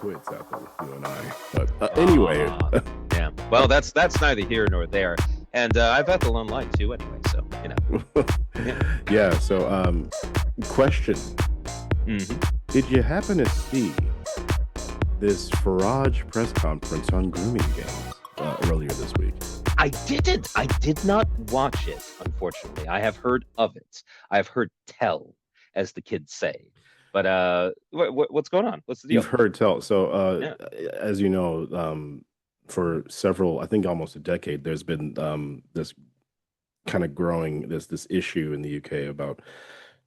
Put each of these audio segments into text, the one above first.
quits after you and I. But anyway, Yeah. Well, that's neither here nor there. And I've Ethel online too, anyway. So Yeah. yeah. So, question: hmm did you happen to see this Farage press conference on grooming games earlier this week? I didn't. I did not watch it, unfortunately. I have heard of it. I've heard tell, as the kids say. But what's going on? What's the You've deal? heard tell. So, Yeah. as you know, for several, I think almost a decade, there's been this kind of growing this issue in the UK about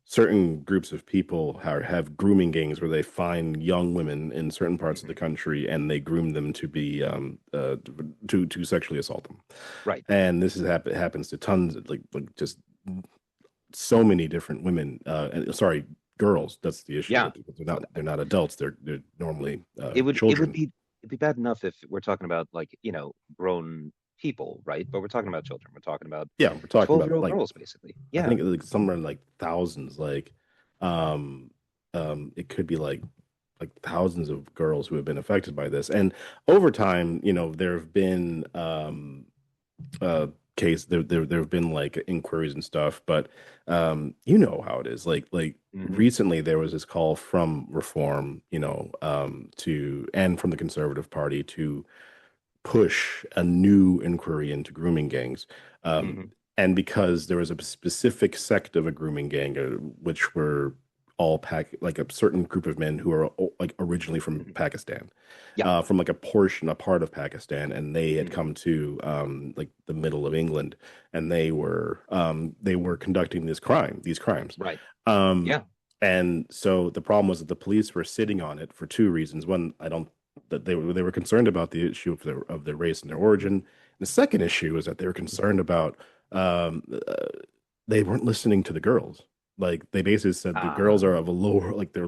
certain groups of people have grooming gangs where they find young women in certain parts of the hmm country and they groom them to be to sexually assault them. Right. And this happens to tons of like just so many different women. Sorry, girls. That's the issue. Yeah. That they're not adults. They're normally It would children. be it'd be bad enough if we're talking about like, grown people, right? But we're talking about children. We're talking about Yeah, we're talking about 12-year-old like girls, basically. I Yeah. think like somewhere in like thousands, um, it could be like thousands of girls who have been affected by this. And over time, there have been uh there have been like inquiries and stuff, but you know how it is. Like hmm recently there was this call from Reform, to and from the Conservative Party to push a new inquiry into grooming gangs. Um, hmm and because there was a specific sect of a grooming gang, which were all like a certain group of men who are like originally from hmm Pakistan, Yeah. from like a part of Pakistan, and they had hmm come to like the middle of England, and they were conducting these crimes. Right. Um, Yeah. and so the problem was that the police were sitting on it for two reasons. One, I don't that they were concerned about the issue of their race and their origin. The second issue is that they were concerned about um, uh, they weren't listening to the girls. Like they basically said the girls are Ah. of a lower, like they're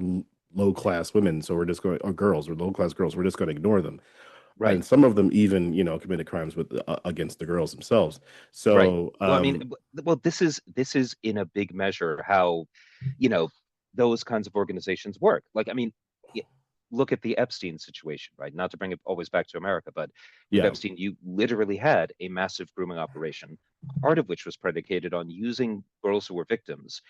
low class women, so we're just going, or girls or low class girls, we're just going to ignore them. And Right. some of them even, committed crimes against the girls themselves. Right. So, Well, I mean, well, this is in a big measure how, you know, those kinds of organizations work. Like, I mean, y- look at the Epstein situation, right? Not to bring it always back to America, but with yeah, Epstein, you literally had a massive grooming operation, part of which was predicated on using girls who were victims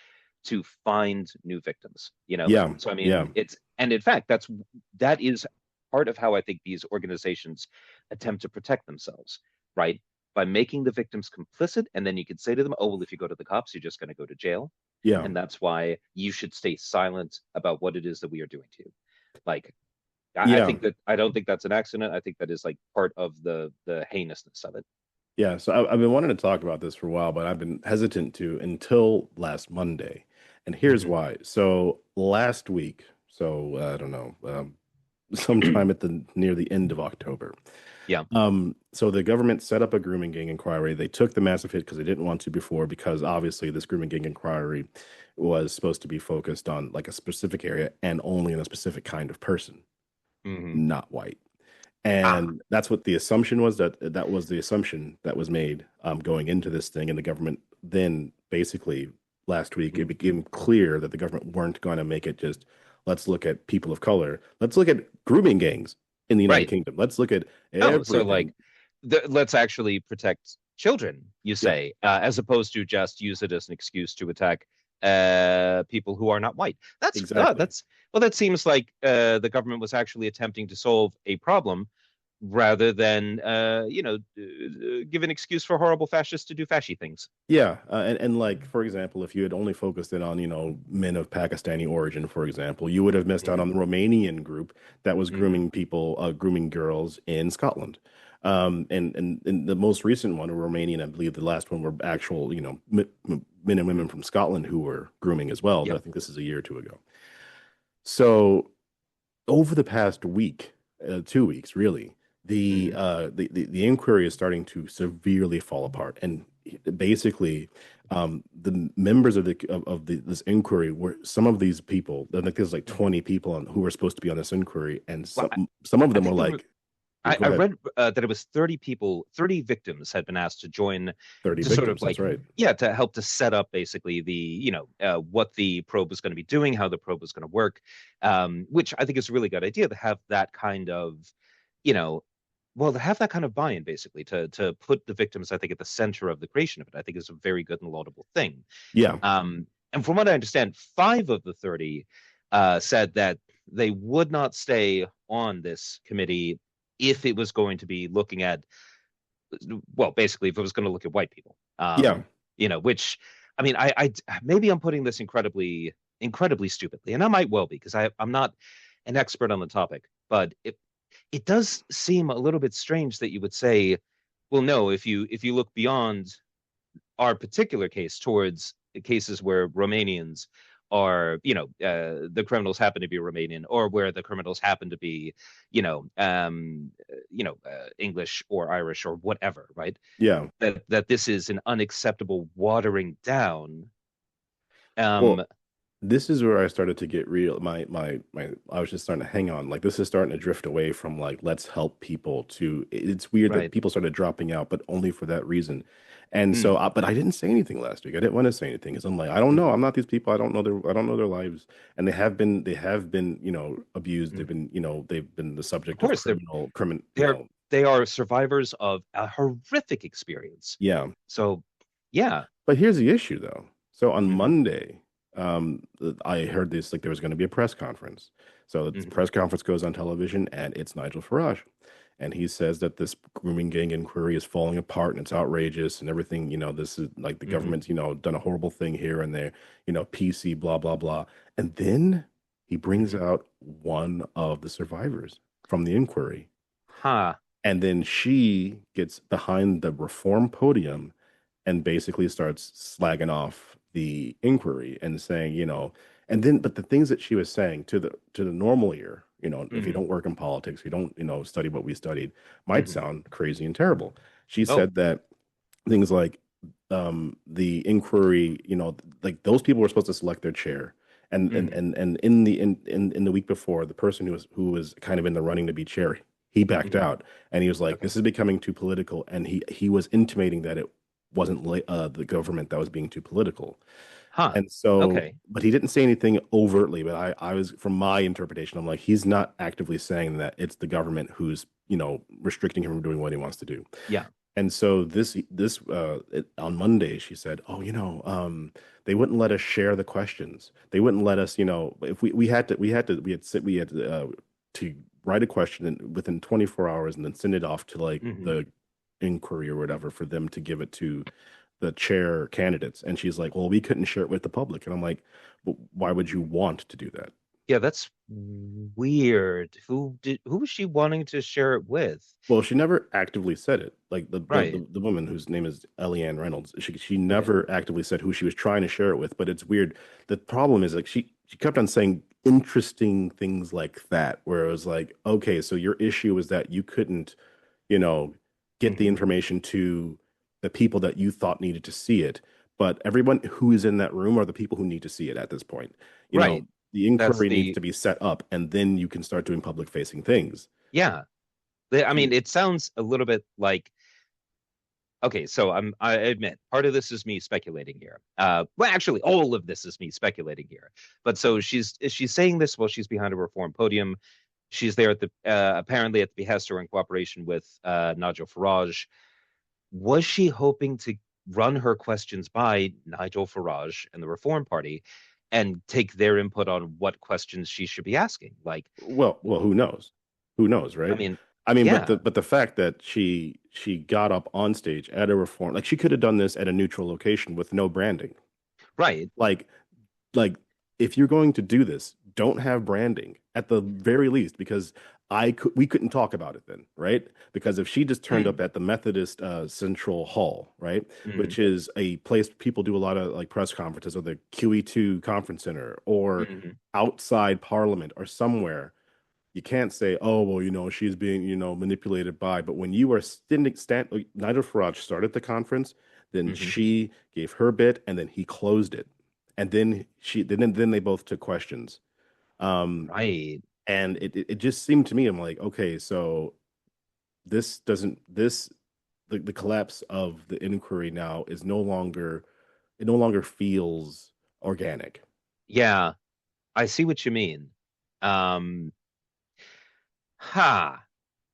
to find new victims, you know? yeah, So, I yeah, mean, and in fact, that is part of how I think these organizations attempt to protect themselves, right? By making the victims complicit. And then you could say to them, oh, well, if you go to the cops, you're just going to go to jail. yeah, And that's why you should stay silent about what it is that we are doing to you. Like, I yeah. think that I don't think that's an accident. I think that is like part of the heinousness of it. Yeah, so I've been wanting to talk about this for a while, but I've been hesitant to until last Monday. And here's hmm why. So last week, so I don't know, sometime at the near the end of October. Yeah. So the government set up a grooming gang inquiry. They took the massive hit because they didn't want to before, because obviously this grooming gang inquiry was supposed to be focused on like a specific area and only on a specific kind of person, hmm not white. Ah. And that's what the assumption was, that was the assumption that was made going into this thing. And the government then basically last week, it mhm. became clear that the government weren't going to make it just, let's look at people of color. Let's look at grooming gangs in the United Right. Kingdom. Let's look at Oh, so like, everything. let's actually protect children, you Yeah, say, as opposed to just use it as an excuse to attack people who are not white. exactly. That's well, that seems like the government was actually attempting to solve a problem rather than give an excuse for horrible fascists to do fascy things. Yeah, and like for example, if you had only focused in on men of Pakistani origin, for example, you would have missed out hmm on the Romanian group that was hmm grooming people, grooming girls in Scotland. And the most recent one, a Romanian, I believe the last one were actual men and women from Scotland who were grooming as well. I Yep. think this is a year or two ago. So over the past week, 2 weeks, really, hmm the inquiry is starting to severely fall apart, and basically, the members of this inquiry were some of these people. I think there's like hmm 20 people who were supposed to be on this inquiry, and Well, some of I them were think there were like, I Go ahead. read that it was 30 people, 30 victims had been asked to join 30 to sort of victims. That's like, right. yeah, to help to set up basically the, what the probe was going to be doing, how the probe was going to work, which I think is a really good idea to have that kind of, you know, well, to have that kind of buy-in basically to put the victims, I think, at the center of the creation of it, I think is a very good and laudable thing. Yeah. And from what I understand, five of the 30 said that they would not stay on this committee if it was going to be looking at, well, basically, if it was going to look at white people. Yeah. Which, I mean, I maybe I'm putting this incredibly stupidly, and I might well be because I'm not an expert on the topic, but it does seem a little bit strange that you would say, well, no, if you look beyond our particular case towards cases where Romanians are, the criminals happen to be Romanian, or where the criminals happen to be, English or Irish or whatever, right? Yeah. That this is an unacceptable watering down. Um, Well, this is where I started to get real. My I was just starting to hang on. Like this is starting to drift away from like let's help people to it's weird that right. people started dropping out, but only for that reason. And so Mm, but I didn't say anything last week. I didn't want to say anything because I'm like, I don't know. hmm I'm not these people. I don't know their lives. And they have been, abused. hmm They've been the Of subject of course, you they're know, they are survivors of a horrific experience. yeah. So, yeah. But here's the issue, though. So on hmm Monday, I heard this like there was going to be a press conference. So the hmm press conference goes on television, and it's Nigel Farage, and he says that this grooming gang inquiry is falling apart and it's outrageous and everything. This is like the hmm government's done a horrible thing here and there. PC, blah blah blah. And then he brings hmm out one of the survivors from the inquiry, Ha. and then she gets behind the reform podium and basically starts slagging off the inquiry and saying, and then but the things that she was saying to the normal ear, if you hmm don't work in politics, you don't, study what we studied, might hmm sound crazy and terrible. She Oh. said that things like the inquiry, like those people were supposed to select their chair. hmm And in the week before, the person who was kind of in the running to be chair, he backed hmm out and he was like, Okay. "This is becoming too political," and he was intimating that it wasn't the government that was being too political. Huh. And so, Okay. but he didn't say anything overtly. But I was, from my interpretation, I'm like, he's not actively saying that it's the government who's, restricting him from doing what he wants to do. Yeah. And so on Monday, she said, "Oh, they wouldn't let us share the questions. They wouldn't let us, if we had to write a question within 24 hours and then send it off to like hmm the inquiry or whatever for them to give it to the chair candidates." And she's like, "Well, we couldn't share it with the public." And I'm like, "But why would you want to do that?" Yeah, that's weird. Who was she wanting to share it with? Well, she never actively said it. Like Right. the woman whose name is Eliane Reynolds, she Okay. never actively said who she was trying to share it with. But it's weird. The problem is like she kept on saying interesting things like that, where it was like, okay, so your issue is that you couldn't, you know, get the hmm information to the people that you thought needed to see it, but everyone who is in that room are the people who need to see it at this point. You know, Right. the That's inquiry needs the to be set up, and then you can start doing public facing things. yeah. I mean, it sounds a little bit like okay, so I admit part of this is me speculating here. Well, actually, all of this is me speculating here. But so she's saying this while she's behind a reform podium. She's there at the apparently at the behest or in cooperation with Nigel Farage. Was she hoping to run her questions by Nigel Farage and the Reform Party and take their input on what questions she should be asking? Like, Well, who knows? Who knows, I right? mean, I mean, but the yeah, but the fact that she got up on stage at a reform, like she could have done this at a neutral location with no branding. right. Like like if you're going to do this, don't have branding at the very least, because we couldn't talk about it then, right? Because if she just turned up Mm, at the Methodist Central Hall, right, mm, which is a place people do a lot of like press conferences, or the QE2 conference center, or mm, outside Parliament or somewhere, you can't say, "Oh, well, she's being, manipulated by." But when you are like, Nigel Farage started the conference, then mm, she gave her bit, and then he closed it, and then they both took questions. Um, right. and it just seemed to me, I'm like, okay, so this doesn't this the collapse of the inquiry now is no longer it no longer feels organic. Yeah, I see what you mean. Um, ha.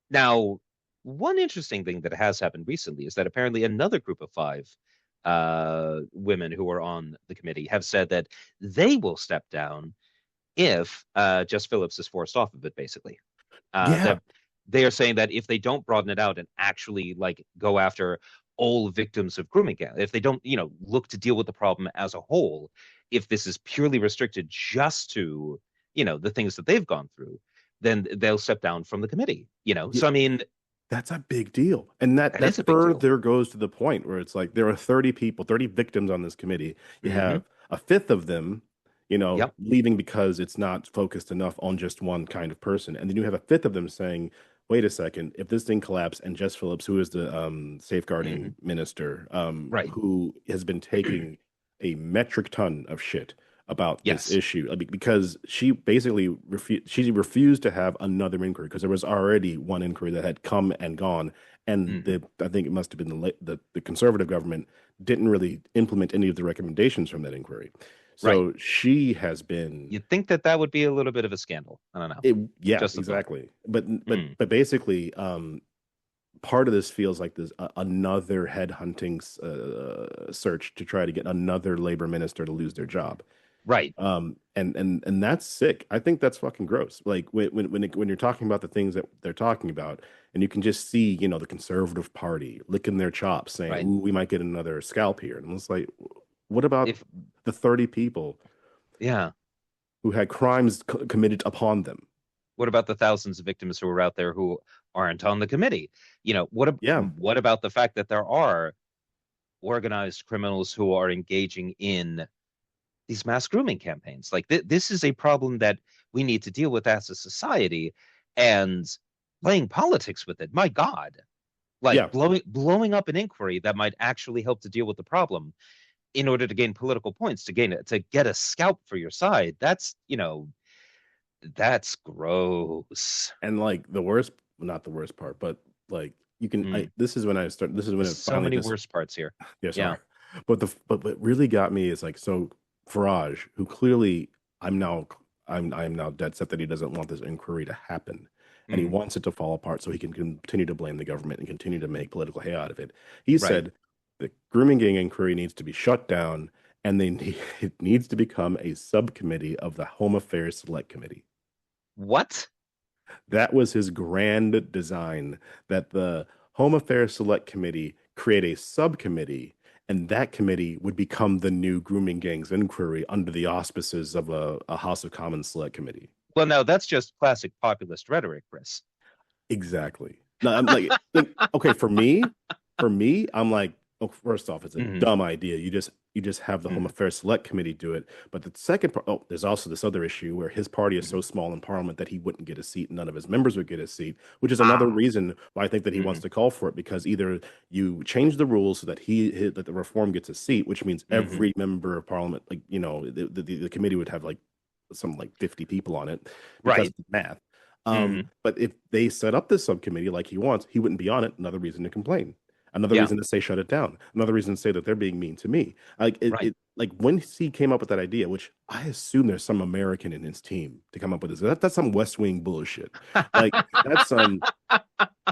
Now, one interesting thing that has happened recently is that apparently another group of five women who are on the committee have said that they will step down if Jess Phillips is forced off of it, basically. Yeah. That they are saying that if they don't broaden it out and actually like go after all victims of grooming, if they don't, look to deal with the problem as a whole, if this is purely restricted just to, the things that they've gone through, then they'll step down from the committee, Yeah, So I mean, that's a big deal. And that that is that a big deal. further goes to the point where it's like there are 30 people, 30 victims on this committee. You Hmm. have a fifth of them, Yep. leaving because it's not focused enough on just one kind of person. And then you have a fifth of them saying, wait a second, if this thing collapsed and Jess Phillips, who is the Hmm. safeguarding minister, Right. who has been taking a metric ton of shit about this Yes. issue because she basically refused to have another inquiry because there was already one inquiry that had come and gone, and Hmm. I think it must have been the conservative government didn't really implement any of the recommendations from that inquiry. Right. So she has been You'd think that that would be a little bit of a scandal. I don't know. yeah, Just a thought. exactly. But Mm. basically, part of this feels like this another headhunting search to try to get another labor minister to lose their job. Right. And that's sick. I think that's fucking gross. Like when you're talking about the things that they're talking about, and you can just see, the Conservative Party licking their chops, saying, Right. "Ooh, we might get another scalp here." And it's like, what about If the 30 people Yeah. who had crimes committed upon them? What about the thousands of victims who are out there who aren't on the committee? Yeah, What about the fact that there are organized criminals who are engaging in these mass grooming campaigns? Like this is a problem that we need to deal with as a society, and playing politics with it. My God, like yeah. blowing up an inquiry that might actually help to deal with the problem in order to gain political points, to get a scalp for your side. That's gross. And like the worst, not the worst part, but like you can, Mm. this is when There's it so finally many just, worse parts here. yeah, Yeah. sorry. But what really got me is like, so Farage, who clearly I'm now, I'm now dead set that he doesn't want this inquiry to happen. And he Mm. wants it to fall apart so he can continue to blame the government and continue to make political hay out of it. He Right. said the grooming gang inquiry needs to be shut down and it needs to become a subcommittee of the Home Affairs Select Committee. What? That was his grand design, that the Home Affairs Select Committee create a subcommittee, and that committee would become the new grooming gangs inquiry under the auspices of a House of Commons Select Committee. Well, no, that's just classic populist rhetoric, Chris. Exactly. No, I'm okay, for me, I'm like, oh, first off, it's a Hmm. dumb idea. You just have the Home Hmm. Affairs Select Committee do it. But the second part, oh, there's also this other issue where his party is Hmm. so small in Parliament that he wouldn't get a seat, and none of his members would get a seat, which is another Ah. reason why I think that he wants Hmm. to call for it, because either you change the rules so that that the reform gets a seat, which means Hmm. every member of Parliament, like, the committee would have like some like 50 people on it because Right. of the math. Hmm. But if they set up this subcommittee like he wants, he wouldn't be on it. Another reason to complain. Another Yeah. reason to say shut it down. Another reason to say that they're being mean to me. Right. Like when he came up with that idea, which I assume there's some American in his team to come up with this. That's some West Wing bullshit. Like that's some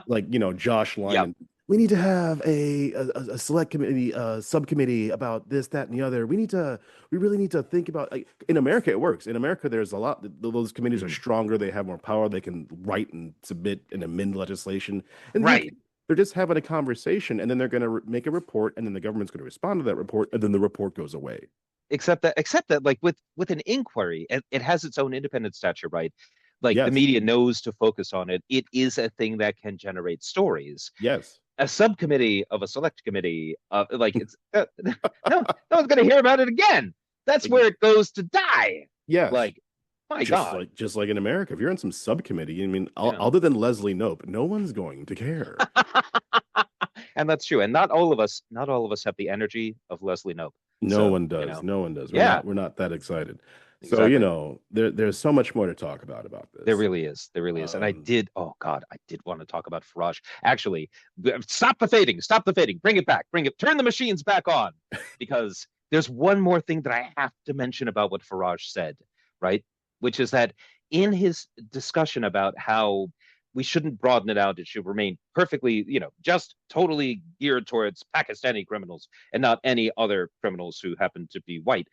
like Josh Yep. Lyman. We need to have a select committee, subcommittee about this, that, and the other. We really need to think about, like, in America it works. In America, there's a lot. Those committees are Hmm. stronger. They have more power. They can write and submit and amend legislation. In the UK, Right. they're just having a conversation, and then they're going to make a report, and then the government's going to respond to that report, and then the report goes away. Except that like with an inquiry, it has its own independent stature, right? Like the Yes, media knows to focus on it. It is a thing that can generate stories. yes, A subcommittee of a select committee, like it's no one's gonna hear about it again. That's Ex- where it goes to die. yes. Like, my God. Just like in America, if you're in some subcommittee, I mean, Yeah. other than Leslie Knope, no one's going to care. And that's true. And not all of us have the energy of Leslie Knope. No So, one does. No one does. yeah, We're not that excited. So, exactly. there's so much more to talk about There this. really is. There really is. And Um, oh God, I did want to talk about Farage. Actually, stop the fading. Stop the fading. Bring it back. Turn the machines back on. Because there's one more thing that I have to mention about what Farage said, right? Which is that in his discussion about how we shouldn't broaden it out, it should remain perfectly, just totally geared towards Pakistani criminals and not any other criminals who happen to be white.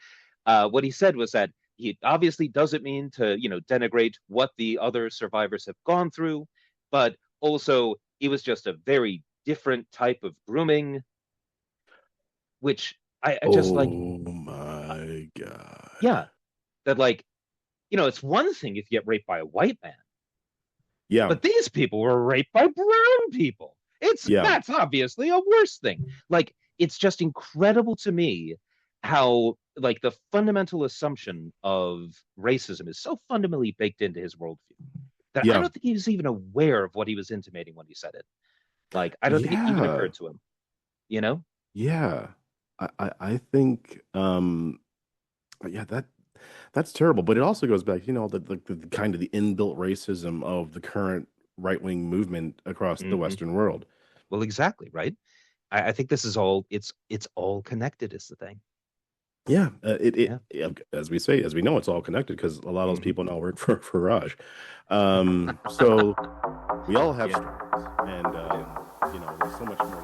What he said was that he obviously doesn't mean to, denigrate what the other survivors have gone through, but also it was just a very different type of grooming, which I just like, oh my God. yeah, that like, it's one thing if you get raped by a white man, Yeah. but these people were raped by brown people. Yeah. That's obviously a worse thing. Like, it's just incredible to me how like the fundamental assumption of racism is so fundamentally baked into his worldview that I Yeah. don't think he was even aware of what he was intimating when he said it. Like, I don't think it even Yeah. occurred to him, you know? Yeah. I think yeah, that's terrible. But it also goes back, the kind of the inbuilt racism of the current right-wing movement across the Hmm. Western world. Well, exactly, right? I think this is all it's all connected is the thing. Yeah, Yeah. yeah, as we know, it's all connected because a lot of those Hmm. people now work for Raj. So we all have Yeah, struggles, and we do. there's so much more